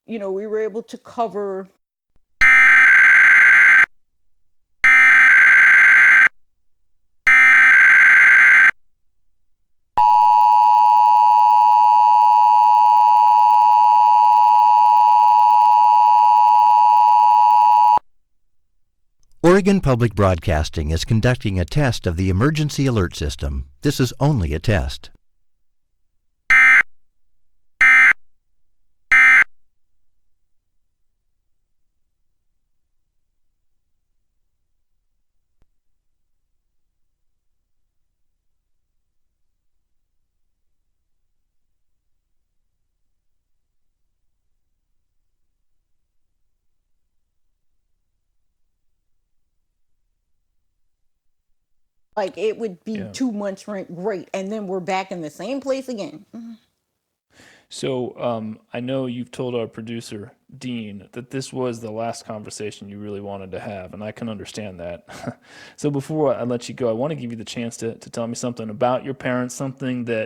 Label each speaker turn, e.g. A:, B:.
A: we were able to cover.
B: Oregon Public Broadcasting is conducting a test of the emergency alert system. This is only a test.
A: Like, it would be 2 months rent, great, and then we're back in the same place again.
C: So I know you've told our producer, Dean, that this was the last conversation you really wanted to have, and I can understand that. So before I let you go, I want to give you the chance to tell me something about your parents, something that